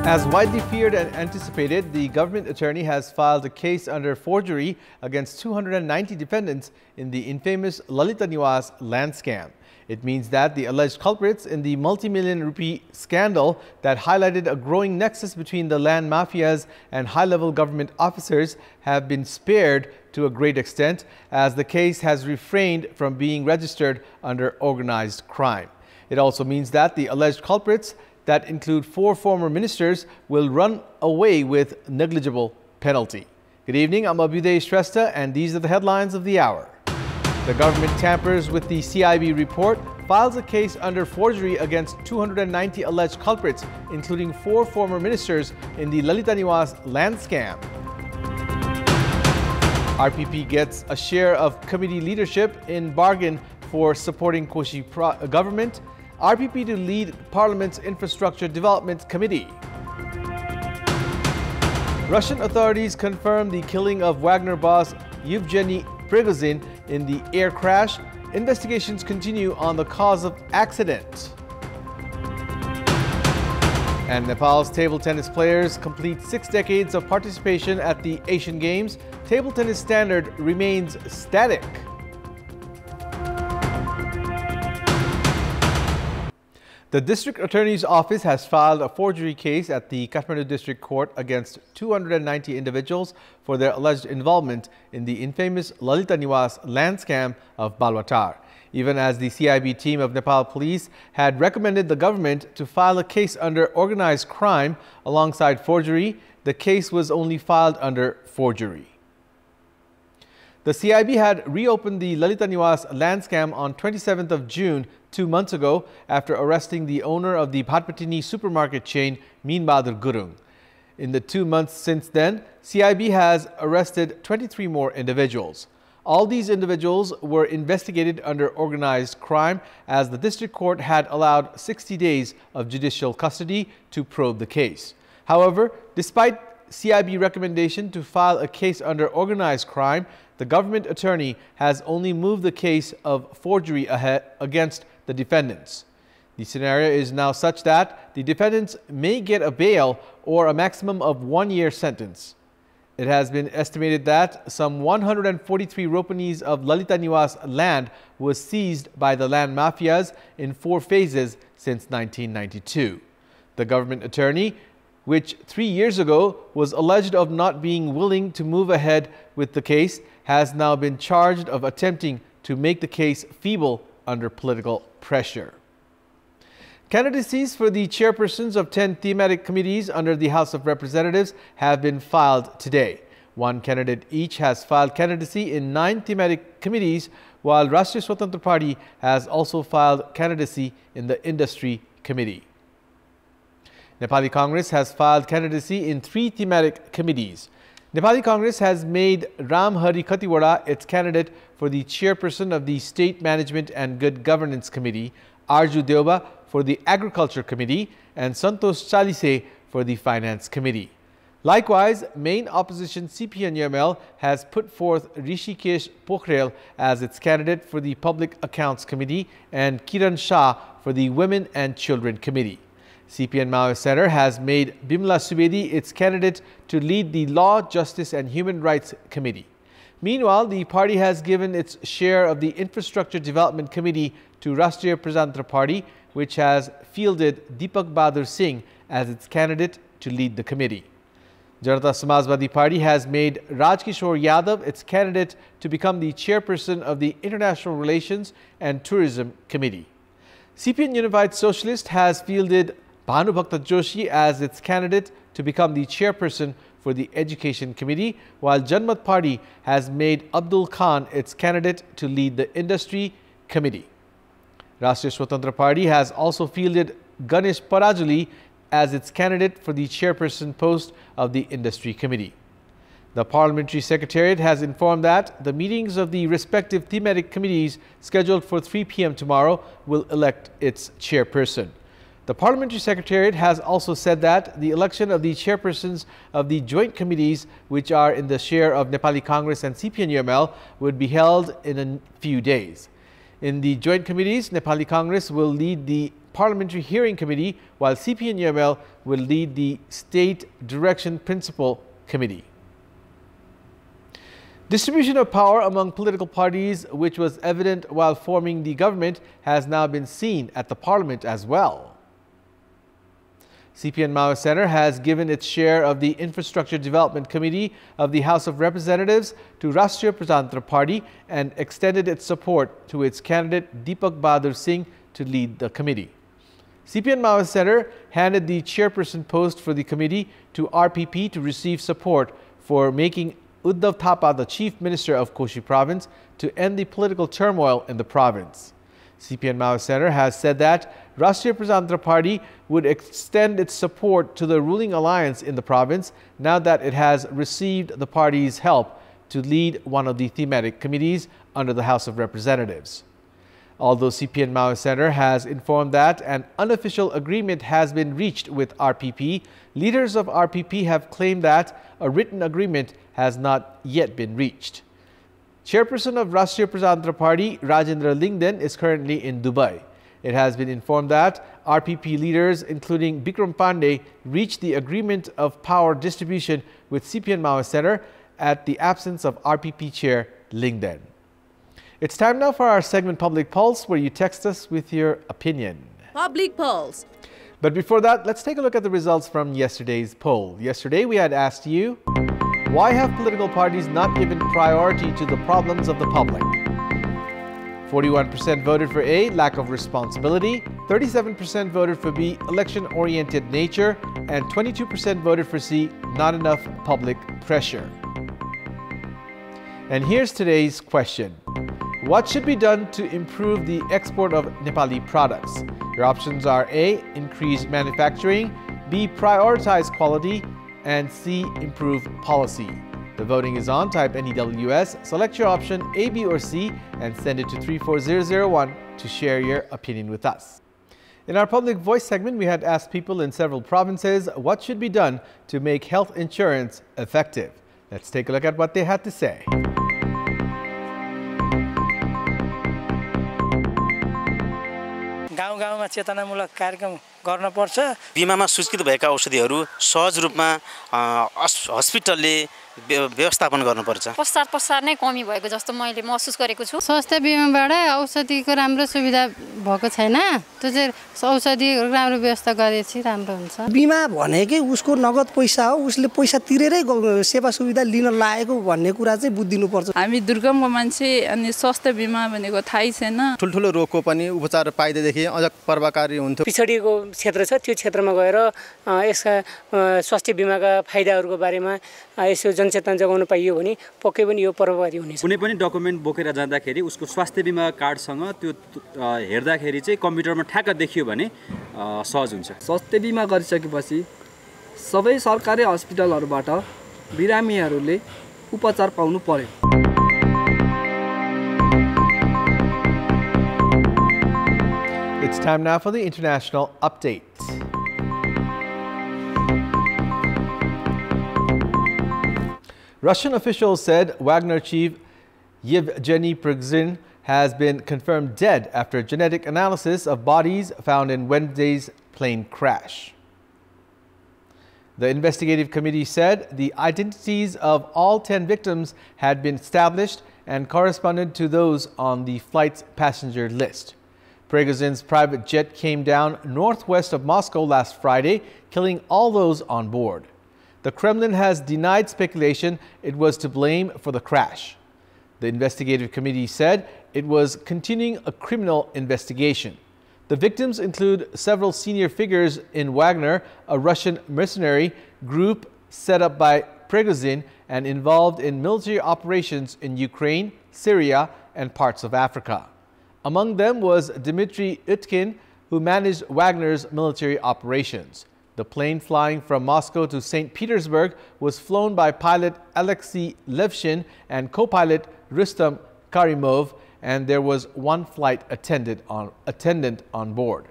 As widely feared and anticipated, the government attorney has filed a case under forgery against 290 defendants in the infamous Lalita Niwas land scam. It means that the alleged culprits in the multi-million rupee scandal that highlighted a growing nexus between the land mafias and high-level government officers have been spared to a great extent, as the case has refrained from being registered under organized crime. It also means that the alleged culprits, that include 4 former ministers, will run away with negligible penalty. Good evening, I'm Abhyuday Shrestha, and these are the headlines of the hour. The government tampers with the CIB report, files a case under forgery against 290 alleged culprits, including 4 former ministers in the Lalita Niwas land scam. RPP gets a share of committee leadership in bargain for supporting Koshi government. RPP to lead Parliament's Infrastructure Development Committee. Russian authorities confirm the killing of Wagner boss Yevgeny Prigozhin in the air crash. Investigations continue on the cause of accident. And Nepal's table tennis players complete 6 decades of participation at the Asian Games. Table tennis standard remains static. The District Attorney's Office has filed a forgery case at the Kathmandu District Court against 290 individuals for their alleged involvement in the infamous Lalita Niwas land scam of Balwatar. Even as the CIB team of Nepal Police had recommended the government to file a case under organized crime alongside forgery, the case was only filed under forgery. The CIB had reopened the Lalita Niwas land scam on 27th of June, 2 months ago, after arresting the owner of the Bhatpatini supermarket chain, Meen Bahadur Gurung. In the 2 months since then, CIB has arrested 23 more individuals. All these individuals were investigated under organized crime, as the district court had allowed 60 days of judicial custody to probe the case. However, despite CIB recommendation to file a case under organized crime, the government attorney has only moved the case of forgery ahead against the defendants. The scenario is now such that the defendants may get a bail or a maximum of 1-year sentence. It has been estimated that some 143 ropanis of Lalita Niwas land was seized by the land mafias in 4 phases since 1992. The government attorney, which 3 years ago was alleged of not being willing to move ahead with the case, has now been charged of attempting to make the case feeble under political pressure. Candidacies for the chairpersons of 10 thematic committees under the House of Representatives have been filed today. 1 candidate each has filed candidacy in 9 thematic committees, while Rashtriya Swatantra Party has also filed candidacy in the Industry Committee. Nepali Congress has filed candidacy in 3 thematic committees. Nepali Congress has made Ram Hari Khatiwada its candidate for the chairperson of the State Management and Good Governance Committee, Arju Deuba for the Agriculture Committee, and Santosh Chalise for the Finance Committee. Likewise, main opposition CPN-UML has put forth Rishikesh Pokhrel as its candidate for the Public Accounts Committee and Kiran Shah for the Women and Children Committee. CPN Maoist Center has made Bimla Subedi its candidate to lead the Law, Justice and Human Rights Committee. Meanwhile, the party has given its share of the Infrastructure Development Committee to Rashtriya Prajantra Party, which has fielded Deepak Bahadur Singh as its candidate to lead the committee. Janata Samajwadi Party has made Rajkishore Yadav its candidate to become the chairperson of the International Relations and Tourism Committee. CPN Unified Socialist has fielded Bhanubhakta Joshi as its candidate to become the chairperson for the Education Committee, while Janmat Party has made Abdul Khan its candidate to lead the Industry Committee. Rashtriya Swatantra Party has also fielded Ganesh Parajuli as its candidate for the chairperson post of the Industry Committee. The Parliamentary Secretariat has informed that the meetings of the respective thematic committees scheduled for 3 p.m. tomorrow will elect its chairperson. The Parliamentary Secretariat has also said that the election of the chairpersons of the joint committees, which are in the share of Nepali Congress and CPN-UML, would be held in a few days. In the joint committees, Nepali Congress will lead the Parliamentary Hearing Committee, while CPN-UML will lead the State Direction Principle Committee. Distribution of power among political parties, which was evident while forming the government, has now been seen at the Parliament as well. CPN Maoist Center has given its share of the Infrastructure Development Committee of the House of Representatives to Rashtriya Prajantra Party and extended its support to its candidate Deepak Bahadur Singh to lead the committee. CPN Maoist Center handed the chairperson post for the committee to RPP to receive support for making Uddhav Thapa the Chief Minister of Koshi Province to end the political turmoil in the province. CPN Maoist Center has said that Rashtriya Prajantra Party would extend its support to the ruling alliance in the province now that it has received the party's help to lead one of the thematic committees under the House of Representatives. Although CPN Maoist Center has informed that an unofficial agreement has been reached with RPP, leaders of RPP have claimed that a written agreement has not yet been reached. Chairperson of Rashtriya Prajantra Party, Rajendra Lingden, is currently in Dubai. It has been informed that RPP leaders, including Bikram Pandey, reached the agreement of power distribution with CPN Maoist Center at the absence of RPP Chair Lingden. It's time now for our segment Public Pulse, where you text us with your opinion. Public Pulse. But before that, let's take a look at the results from yesterday's poll. Yesterday, we had asked you, why have political parties not given priority to the problems of the public? 41% voted for A, lack of responsibility, 37% voted for B, election-oriented nature, and 22% voted for C, not enough public pressure. And here's today's question. What should be done to improve the export of Nepali products? Your options are A, increase manufacturing, B, prioritize quality, and C, improve policy. The voting is on. Type NEWS, select your option A, B, or C, and send it to 34001 to share your opinion with us. In our Public Voice segment, we had asked people in several provinces what should be done to make health insurance effective. Let's take a look at what they had to say. गाउँ-गाउँमा चेतनामूलक कार्यक्रम गर्न पर्छ। बिमामा सूचीकृत भएका औषधिहरू सहज रूपमा हस्पिटलले व्यवस्थापन गर्नुपर्छ। पश्चात नै कमी भएको जस्तो मैले महसुस गरेको छु। स्वास्थ्य बिमाबाट औषधिको राम्रो सुविधा भएको छैन। त्यो चाहिँ औषधि राम्रो व्यवस्था गरेपछि राम्रो हुन्छ। बिमा भनेकै उसको नगद पैसा हो, उसले पैसा तिरेरै सेवा सुविधा लिन लागेको भन्ने कुरा चाहिँ बुझिदिनु पर्छ। हामी दुर्गमको मान्छे अनि स्वास्थ्य बिमा भनेको थाहै छैन। ठुलठुलो रोगको पनि उपचार पाइदिएदेखि अझ प्रभावकारी हुन्थ्यो। पिछडिएको क्षेत्र छ, त्यो क्षेत्रमा गएर यसका स्वास्थ्य बिमाका फाइदाहरूको बारेमा यसो जनचेतना जगाउन पाइयो भने पक्कै पनि यो प्रभावकारी हुनेछ। कुनै पनि डकुमेन्ट बोकेर जाँदाखेरि उसको स्वास्थ्य बिमा कार्डसँग त्यो हेर्दाखेरि चाहिँ कम्प्युटरमा ठ्याक्क देखियो भने सहज हुन्छ। स्वास्थ्य बिमा गरिसकेपछि सबै सरकारी हस्पिटलहरूबाट बिरामीहरूले उपचार पाउनु पर्यो। It's time now for the international updates. Russian officials said Wagner chief Yevgeny Prigozhin has been confirmed dead after genetic analysis of bodies found in Wednesday's plane crash. The investigative committee said the identities of all 10 victims had been established and corresponded to those on the flight's passenger list. Prigozhin's private jet came down northwest of Moscow last Friday, killing all those on board. The Kremlin has denied speculation it was to blame for the crash. The investigative committee said it was continuing a criminal investigation. The victims include several senior figures in Wagner, a Russian mercenary group set up by Prigozhin and involved in military operations in Ukraine, Syria, and parts of Africa. Among them was Dmitry Utkin, who managed Wagner's military operations. The plane flying from Moscow to St. Petersburg was flown by pilot Alexei Levshin and co-pilot Rustam Karimov, and there was one flight attendant on board.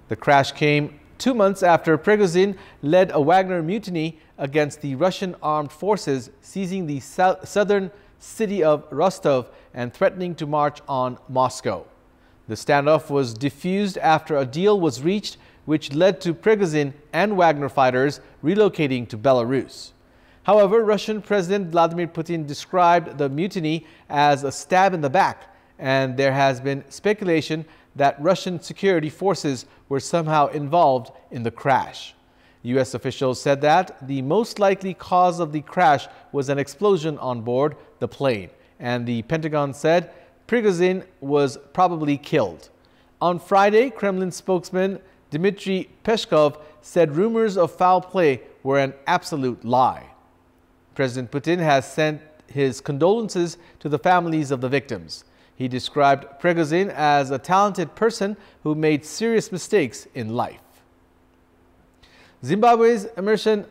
The crash came 2 months after Prigozhin led a Wagner mutiny against the Russian armed forces, seizing the southern city of Rostov and threatening to march on Moscow. The standoff was diffused after a deal was reached which led to Prigozhin and Wagner fighters relocating to Belarus. However, Russian President Vladimir Putin described the mutiny as a stab in the back, and there has been speculation that Russian security forces were somehow involved in the crash. U.S. officials said that the most likely cause of the crash was an explosion on board the plane, and the Pentagon said Prigozhin was probably killed. On Friday, Kremlin spokesman Dmitry Peskov said rumors of foul play were an absolute lie. President Putin has sent his condolences to the families of the victims. He described Prigozhin as a talented person who made serious mistakes in life. Zimbabwe's Emerson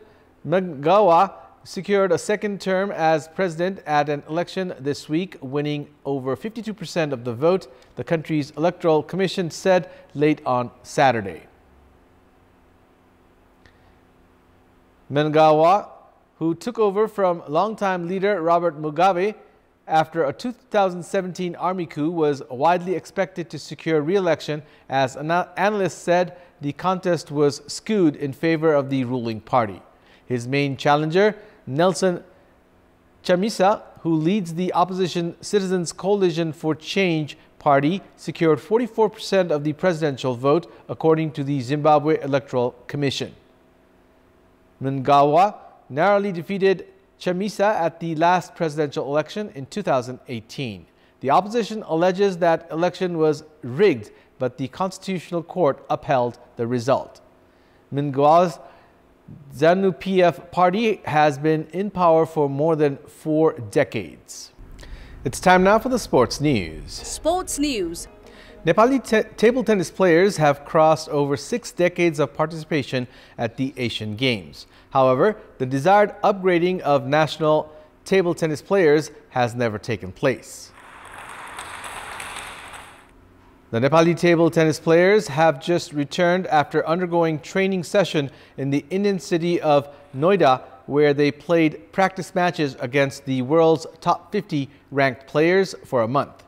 Mnangagwa secured a second term as president at an election this week, winning over 52% of the vote, the country's electoral commission said late on Saturday. Mnangagwa, who took over from longtime leader Robert Mugabe after a 2017 army coup, was widely expected to secure re-election. As analysts said, the contest was skewed in favor of the ruling party. His main challenger, Nelson Chamisa, who leads the opposition Citizens Coalition for Change party, secured 44% of the presidential vote, according to the Zimbabwe Electoral Commission. Mnangagwa narrowly defeated Chamisa at the last presidential election in 2018. The opposition alleges that election was rigged, but the Constitutional Court upheld the result. Mnangagwa's ZANU-PF party has been in power for more than 4 decades. It's time now for the sports news. Sports news. Nepali table tennis players have crossed over 6 decades of participation at the Asian Games. However, the desired upgrading of national table tennis players has never taken place. The Nepali table tennis players have just returned after undergoing training session in the Indian city of Noida, where they played practice matches against the world's top 50 ranked players for a month.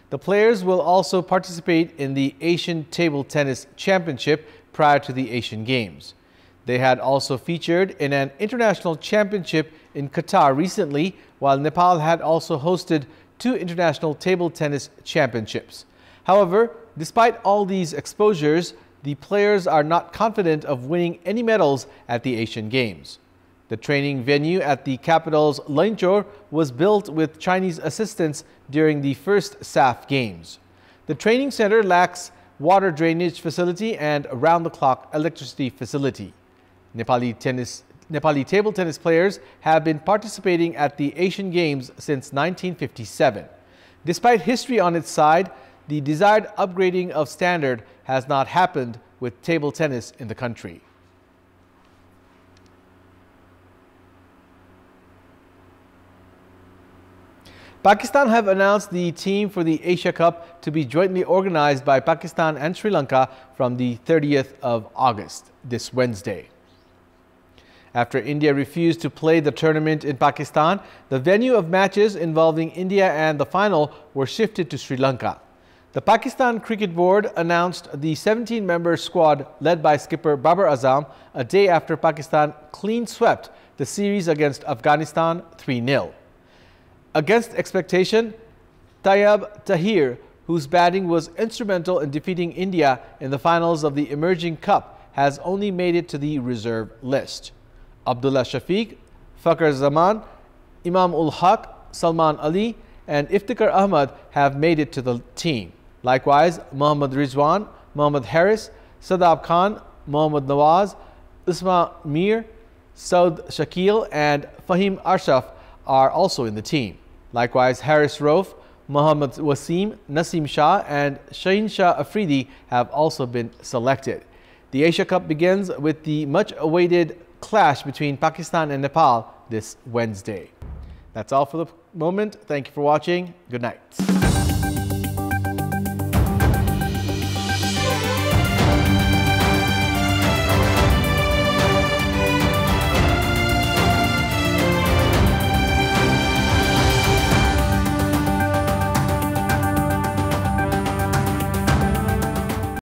The players will also participate in the Asian Table Tennis Championship prior to the Asian Games. They had also featured in an international championship in Qatar recently, while Nepal had also hosted 2 international table tennis championships. However, despite all these exposures, the players are not confident of winning any medals at the Asian Games. The training venue at the capital's Lainchor was built with Chinese assistance during the first SAF Games. The training center lacks water drainage facility and around-the-clock electricity facility. Nepali table tennis players have been participating at the Asian Games since 1957. Despite history on its side, the desired upgrading of standard has not happened with table tennis in the country. Pakistan have announced the team for the Asia Cup to be jointly organized by Pakistan and Sri Lanka from the 30th of August, this Wednesday. After India refused to play the tournament in Pakistan, the venue of matches involving India and the final were shifted to Sri Lanka. The Pakistan Cricket Board announced the 17-member squad led by skipper Babar Azam a day after Pakistan clean swept the series against Afghanistan 3-0. Against expectation, Tayyab Tahir, whose batting was instrumental in defeating India in the finals of the Emerging Cup, has only made it to the reserve list. Abdullah Shafiq, Fakhar Zaman, Imam ul Haq, Salman Ali and Iftikhar Ahmad have made it to the team. Likewise, Mohammad Rizwan, Mohammad Harris, Sadab Khan, Mohammad Nawaz, Usma Mir, Saud Shakil and Fahim Arshaf are also in the team. Likewise, Haris Rauf, Mohammad Wasim, Nasim Shah and Shaheen Shah Afridi have also been selected. The Asia Cup begins with the much-awaited clash between Pakistan and Nepal this Wednesday. That's all for the moment. Thank you for watching. Good night.